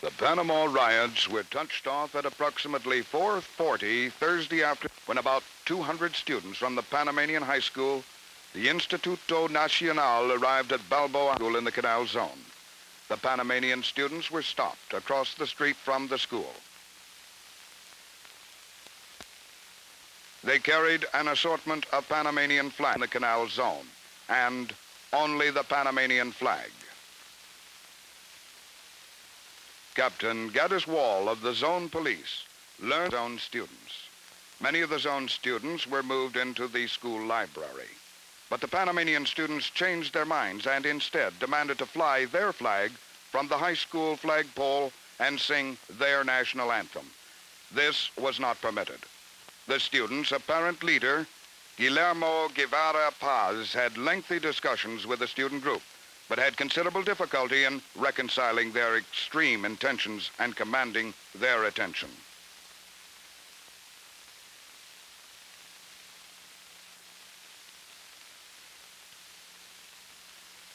The Panama Riots were touched off at approximately 4:40 Thursday afternoon when about 200 students from the Panamanian high school, the Instituto Nacional, arrived at Balboa School in the Canal Zone. The Panamanian students were stopped across the street from the school. They carried an assortment of Panamanian flags in the Canal Zone, and only the Panamanian flag. Captain Gaddis Wall of the Zone Police learned zone students. Many of the zone students were moved into the school library. But the Panamanian students changed their minds and instead demanded to fly their flag from the high school flagpole and sing their national anthem. This was not permitted. The students' apparent leader, Guillermo Guevara Paz, had lengthy discussions with the student group, but had considerable difficulty in reconciling their extreme intentions and commanding their attention.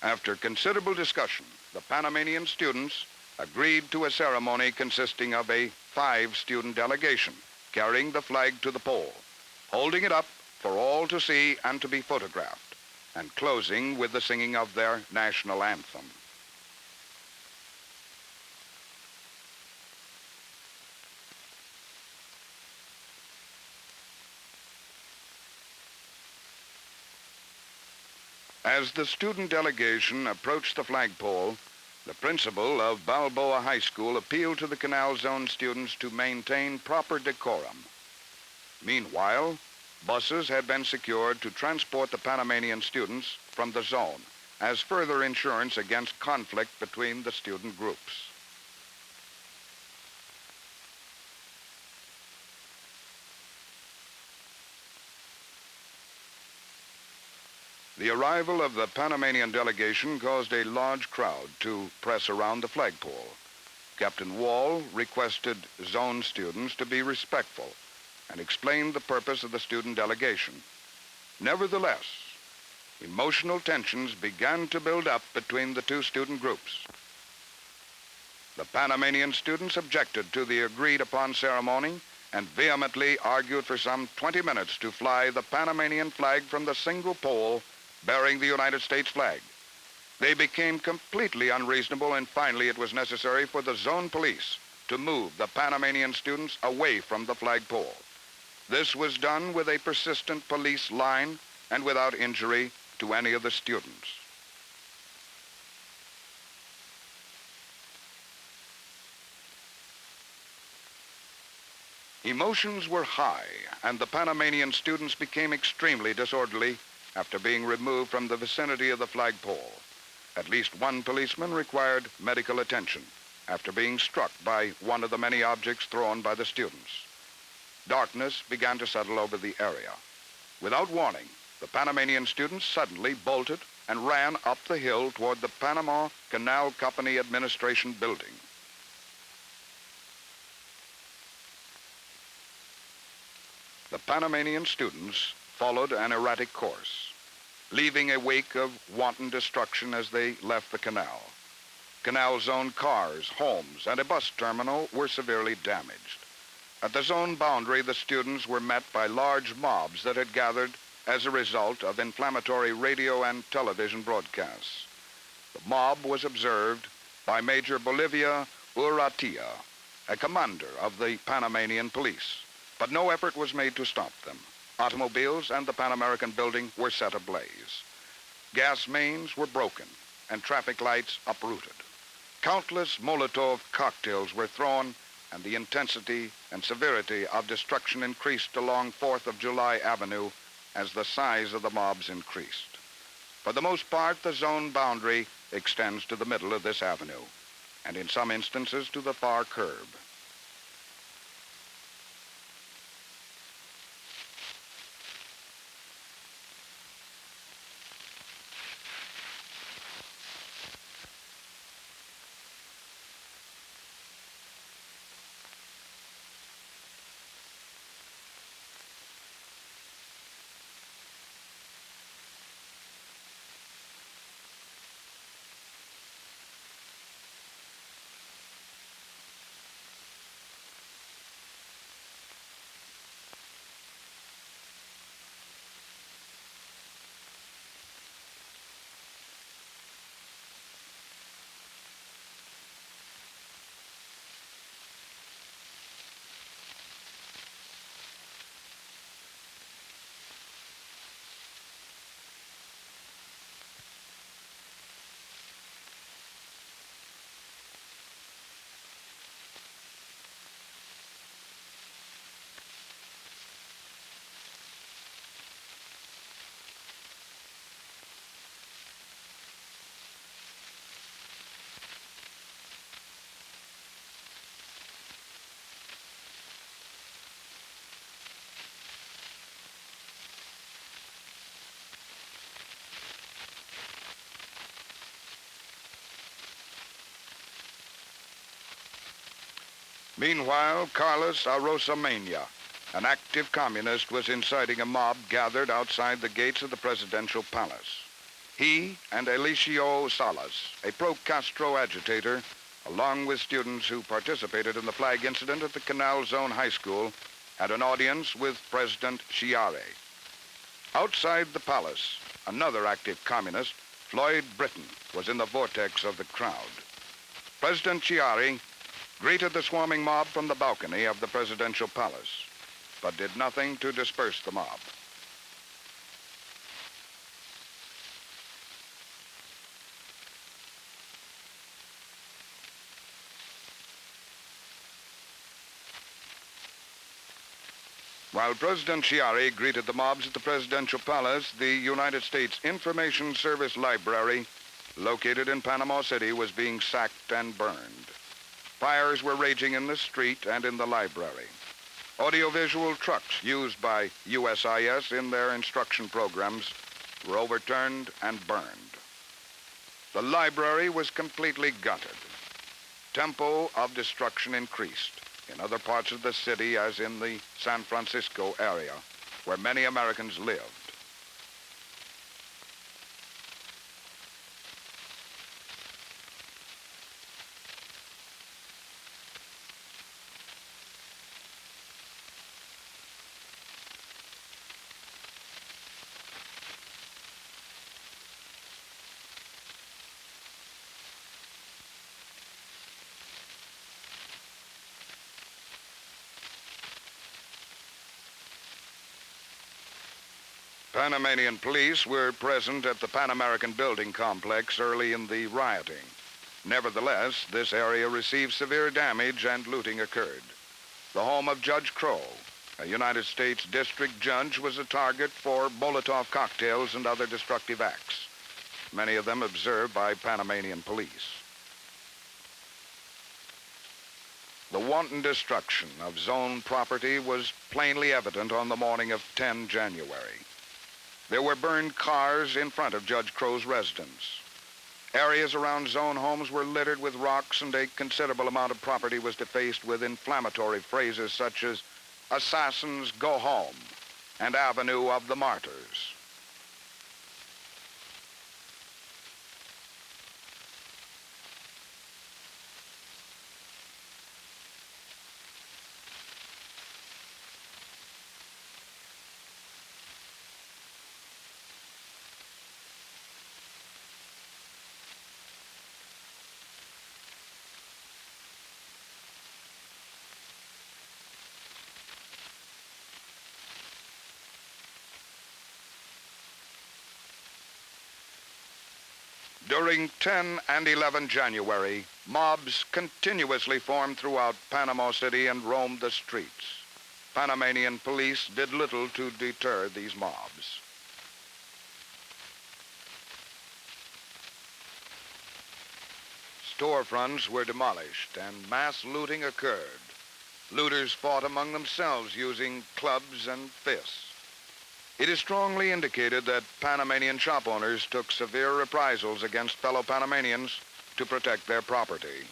After considerable discussion, the Panamanian students agreed to a ceremony consisting of a 5-student delegation carrying the flag to the pole, holding it up for all to see and to be photographed, and closing with the singing of their national anthem. As the student delegation approached the flagpole, the principal of Balboa High School appealed to the Canal Zone students to maintain proper decorum. Meanwhile, buses had been secured to transport the Panamanian students from the zone as further insurance against conflict between the student groups. The arrival of the Panamanian delegation caused a large crowd to press around the flagpole. Captain Wall requested zone students to be respectful and explained the purpose of the student delegation. Nevertheless, emotional tensions began to build up between the two student groups. The Panamanian students objected to the agreed-upon ceremony and vehemently argued for some 20 minutes to fly the Panamanian flag from the single pole bearing the United States flag. They became completely unreasonable, and finally it was necessary for the zone police to move the Panamanian students away from the flagpole. This was done with a persistent police line and without injury to any of the students. Emotions were high, and the Panamanian students became extremely disorderly after being removed from the vicinity of the flagpole. At least one policeman required medical attention after being struck by one of the many objects thrown by the students. Darkness began to settle over the area. Without warning, the Panamanian students suddenly bolted and ran up the hill toward the Panama Canal Company Administration building. The Panamanian students followed an erratic course, leaving a wake of wanton destruction as they left the canal. Canal Zone cars, homes, and a bus terminal were severely damaged. At the zone boundary, the students were met by large mobs that had gathered as a result of inflammatory radio and television broadcasts. The mob was observed by Major Bolivia Urratia, a commander of the Panamanian police, but no effort was made to stop them. Automobiles and the Pan American building were set ablaze. Gas mains were broken and traffic lights uprooted. Countless Molotov cocktails were thrown, and the intensity and severity of destruction increased along 4th of July Avenue as the size of the mobs increased. For the most part, the zone boundary extends to the middle of this avenue, and in some instances to the far curb. Meanwhile, Carlos Arosamena, an active communist, was inciting a mob gathered outside the gates of the presidential palace. He and Eliseo Salas, a pro-Castro agitator, along with students who participated in the flag incident at the Canal Zone High School, had an audience with President Chiari. Outside the palace, another active communist, Floyd Britton, was in the vortex of the crowd. President Chiari greeted the swarming mob from the balcony of the presidential palace, but did nothing to disperse the mob. While President Chiari greeted the mobs at the presidential palace, the United States Information Service Library, located in Panama City, was being sacked and burned. Fires were raging in the street and in the library. Audiovisual trucks used by USIS in their instruction programs were overturned and burned. The library was completely gutted. Tempo of destruction increased in other parts of the city, as in the San Francisco area, where many Americans lived. Panamanian police were present at the Pan American building complex early in the rioting. Nevertheless, this area received severe damage and looting occurred. The home of Judge Crow, a United States district judge, was a target for Molotov cocktails and other destructive acts, many of them observed by Panamanian police. The wanton destruction of zone property was plainly evident on the morning of 10 January. There were burned cars in front of Judge Crow's residence. Areas around zone homes were littered with rocks, and a considerable amount of property was defaced with inflammatory phrases such as "Assassins go home" and "Avenue of the Martyrs." During 10 and 11 January, mobs continuously formed throughout Panama City and roamed the streets. Panamanian police did little to deter these mobs. Storefronts were demolished and mass looting occurred. Looters fought among themselves using clubs and fists. It is strongly indicated that Panamanian shop owners took severe reprisals against fellow Panamanians to protect their property.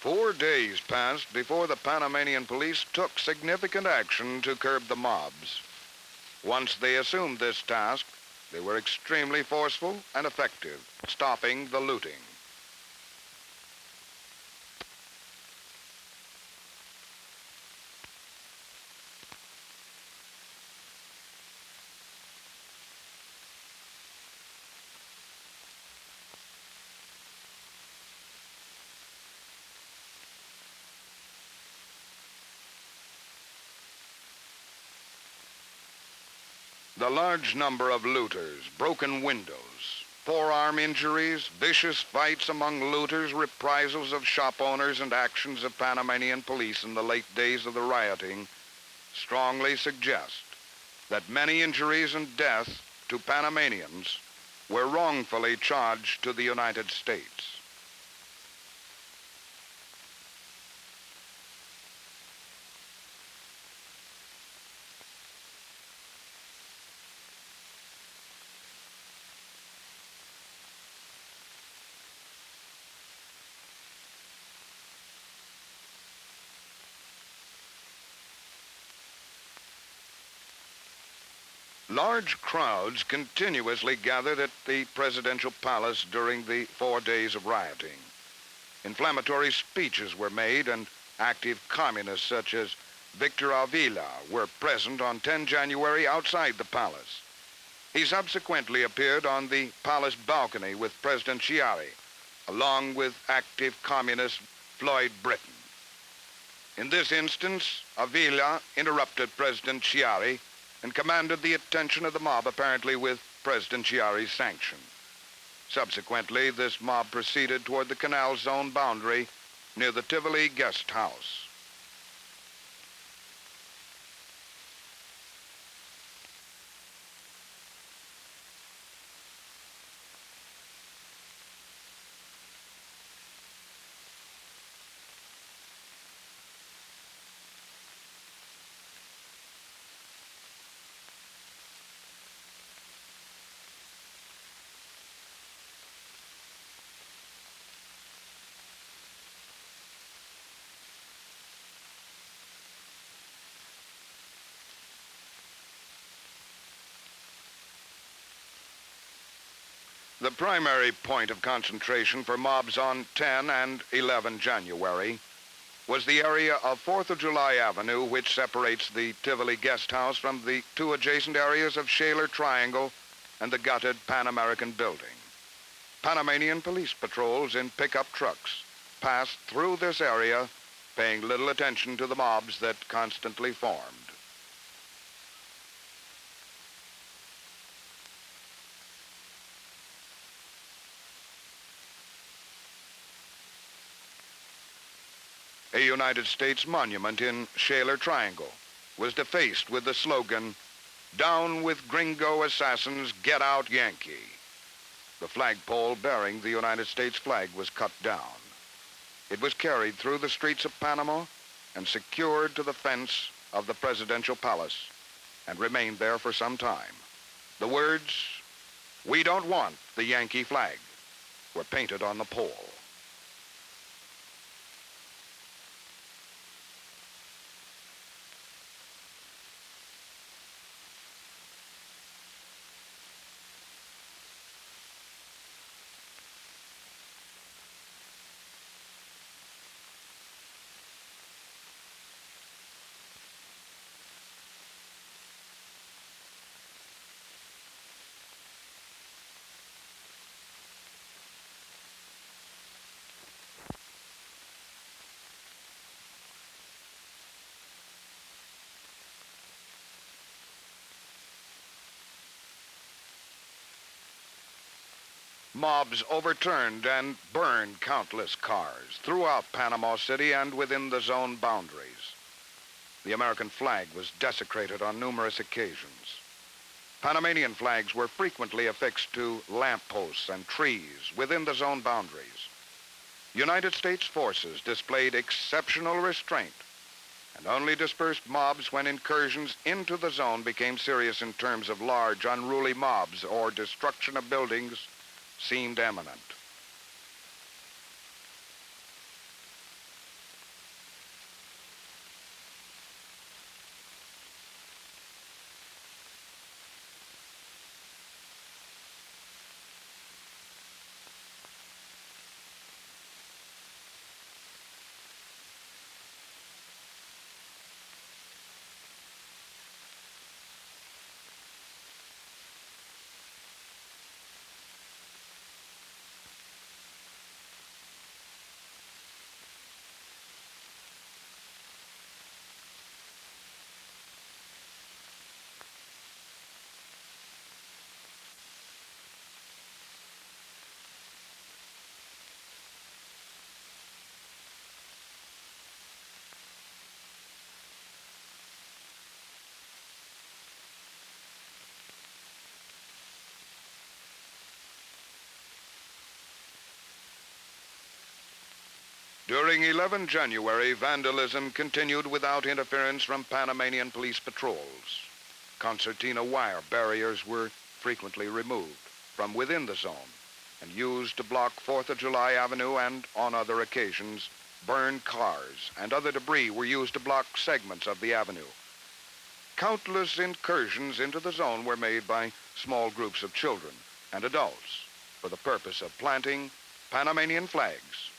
4 days passed before the Panamanian police took significant action to curb the mobs. Once they assumed this task, they were extremely forceful and effective, stopping the looting. The large number of looters, broken windows, forearm injuries, vicious fights among looters, reprisals of shop owners, and actions of Panamanian police in the late days of the rioting strongly suggest that many injuries and death to Panamanians were wrongfully charged to the United States. Large crowds continuously gathered at the presidential palace during the 4 days of rioting. Inflammatory speeches were made, and active communists such as Victor Avila were present on 10 January outside the palace. He subsequently appeared on the palace balcony with President Chiari, along with active communist Floyd Britton. In this instance, Avila interrupted President Chiari and commanded the attention of the mob, apparently with President Chiari's sanction. Subsequently, this mob proceeded toward the Canal zone boundary near the Tivoli guest house. The primary point of concentration for mobs on 10 and 11 January was the area of 4th of July Avenue, which separates the Tivoli guest house from the two adjacent areas of Shaler Triangle and the gutted Pan American building. Panamanian police patrols in pickup trucks passed through this area, paying little attention to the mobs that constantly formed. A United States monument in Shaler Triangle was defaced with the slogan, "Down with Gringo assassins, get out Yankee." The flagpole bearing the United States flag was cut down. It was carried through the streets of Panama and secured to the fence of the presidential palace and remained there for some time. The words, "We don't want the Yankee flag," were painted on the pole. Mobs overturned and burned countless cars throughout Panama City and within the zone boundaries. The American flag was desecrated on numerous occasions. Panamanian flags were frequently affixed to lampposts and trees within the zone boundaries. United States forces displayed exceptional restraint and only dispersed mobs when incursions into the zone became serious in terms of large, unruly mobs or destruction of buildings seemed imminent. During 11 January, vandalism continued without interference from Panamanian police patrols. Concertina wire barriers were frequently removed from within the zone and used to block 4th of July Avenue, and on other occasions, burned cars and other debris were used to block segments of the avenue. Countless incursions into the zone were made by small groups of children and adults for the purpose of planting Panamanian flags.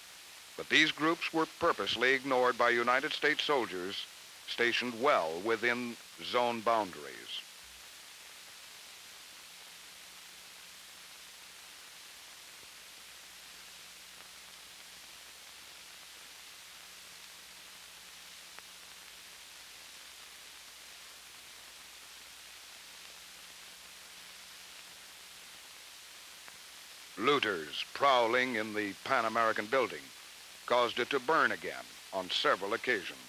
But these groups were purposely ignored by United States soldiers stationed well within zone boundaries. Looters prowling in the Pan American building caused it to burn again on several occasions.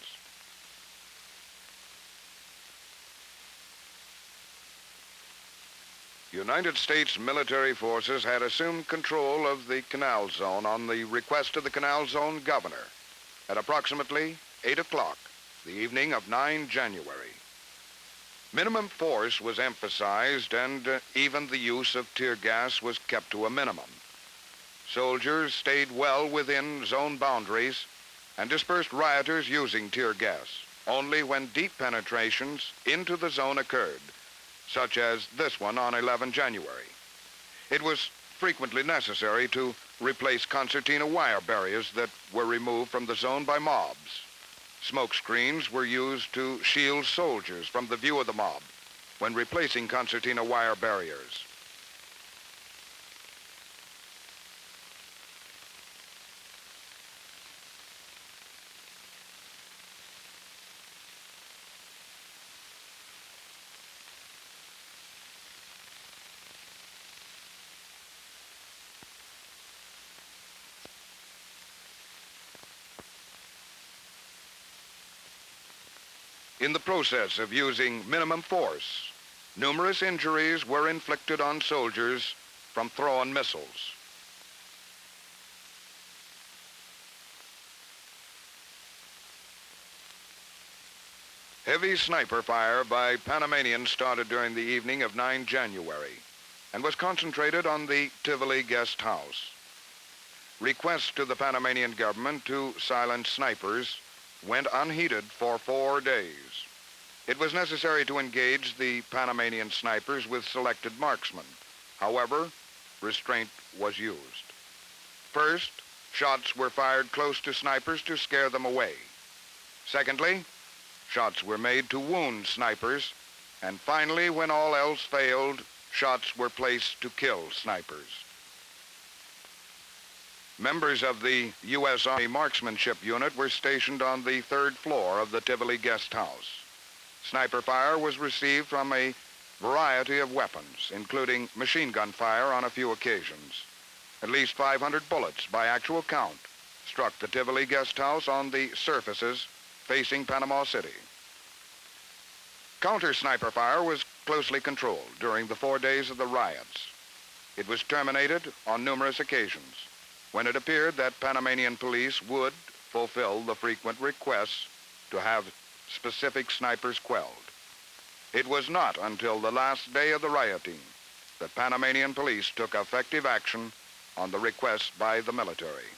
United States military forces had assumed control of the Canal Zone on the request of the Canal Zone governor at approximately 8 o'clock the evening of 9 January. Minimum force was emphasized, and even the use of tear gas was kept to a minimum. Soldiers stayed well within zone boundaries and dispersed rioters using tear gas only when deep penetrations into the zone occurred, such as this one on 11 January. It was frequently necessary to replace concertina wire barriers that were removed from the zone by mobs. Smoke screens were used to shield soldiers from the view of the mob when replacing concertina wire barriers. In the process of using minimum force, numerous injuries were inflicted on soldiers from thrown missiles. Heavy sniper fire by Panamanians started during the evening of 9 January and was concentrated on the Tivoli guest house. Requests to the Panamanian government to silence snipers went unheeded for 4 days. It was necessary to engage the Panamanian snipers with selected marksmen. However, restraint was used. First, shots were fired close to snipers to scare them away. Secondly, shots were made to wound snipers. And finally, when all else failed, shots were placed to kill snipers. Members of the U.S. Army Marksmanship Unit were stationed on the 3rd floor of the Tivoli guest house. Sniper fire was received from a variety of weapons, including machine gun fire on a few occasions. At least 500 bullets, by actual count, struck the Tivoli guest house on the surfaces facing Panama City. Counter-sniper fire was closely controlled during the 4 days of the riots. It was terminated on numerous occasions when it appeared that Panamanian police would fulfill the frequent requests to have specific snipers quelled. It was not until the last day of the rioting that Panamanian police took effective action on the request by the military.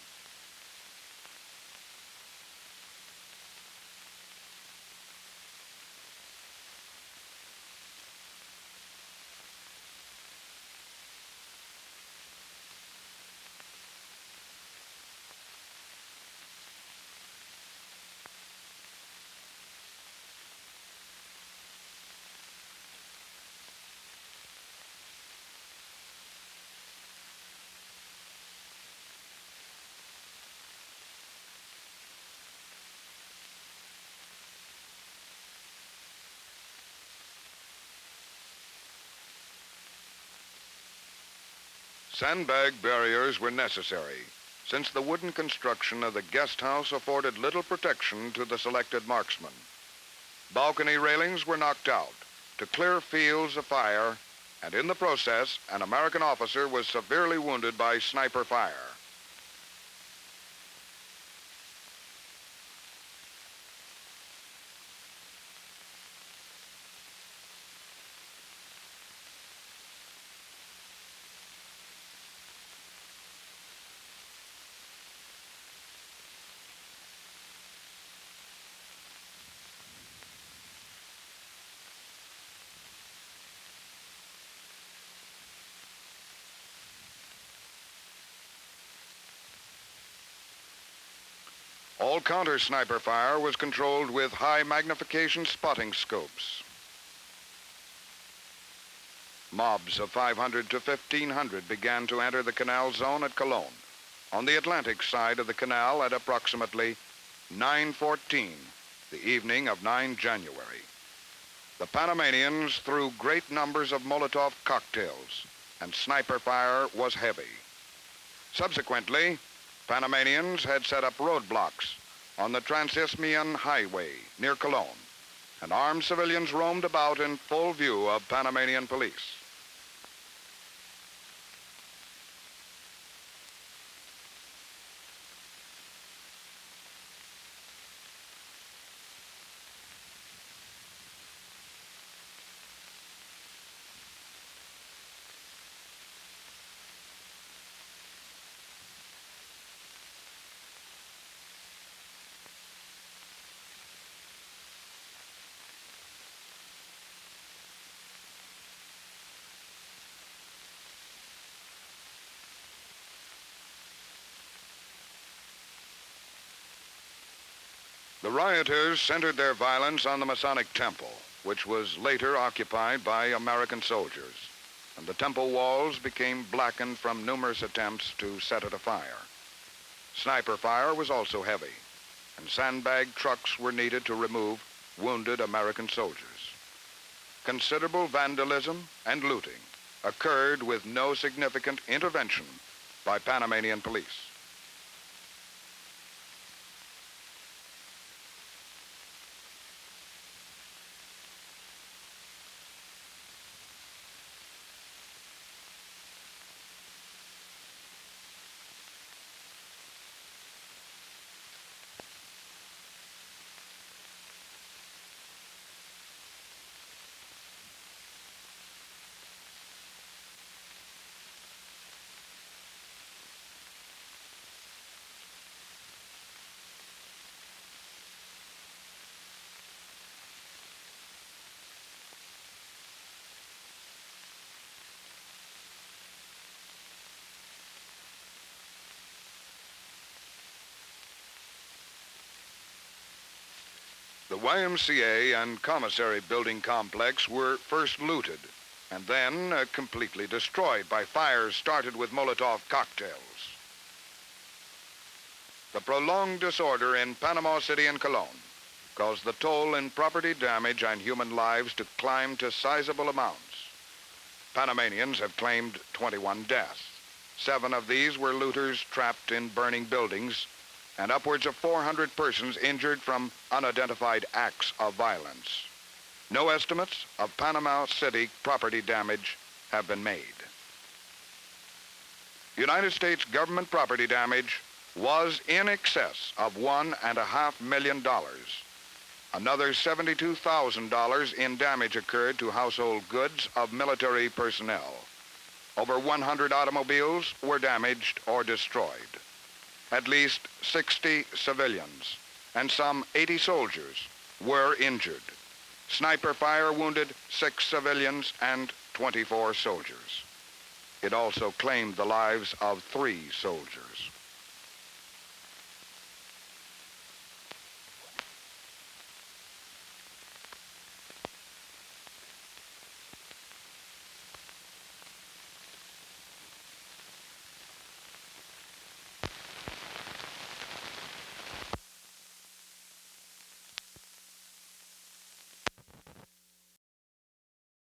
Sandbag barriers were necessary, since the wooden construction of the guest house afforded little protection to the selected marksmen. Balcony railings were knocked out to clear fields of fire, and in the process, an American officer was severely wounded by sniper fire. All counter-sniper fire was controlled with high-magnification spotting scopes. Mobs of 500 to 1,500 began to enter the canal zone at Colón, on the Atlantic side of the canal at approximately 9:14, the evening of 9 January. The Panamanians threw great numbers of Molotov cocktails, and sniper fire was heavy. Subsequently, Panamanians had set up roadblocks on the Transisthmian Highway near Colón, and armed civilians roamed about in full view of Panamanian police. The rioters centered their violence on the Masonic Temple, which was later occupied by American soldiers, and the temple walls became blackened from numerous attempts to set it afire. Sniper fire was also heavy, and sandbag trucks were needed to remove wounded American soldiers. Considerable vandalism and looting occurred with no significant intervention by Panamanian police. The YMCA and commissary building complex were first looted and then completely destroyed by fires started with Molotov cocktails. The prolonged disorder in Panama City and Colón caused the toll in property damage and human lives to climb to sizable amounts. Panamanians have claimed 21 deaths. 7 of these were looters trapped in burning buildings, and upwards of 400 persons injured from unidentified acts of violence. No estimates of Panama City property damage have been made. United States government property damage was in excess of $1.5 million. Another $72,000 in damage occurred to household goods of military personnel. Over 100 automobiles were damaged or destroyed. At least 60 civilians and some 80 soldiers were injured. Sniper fire wounded 6 civilians and 24 soldiers. It also claimed the lives of 3 soldiers.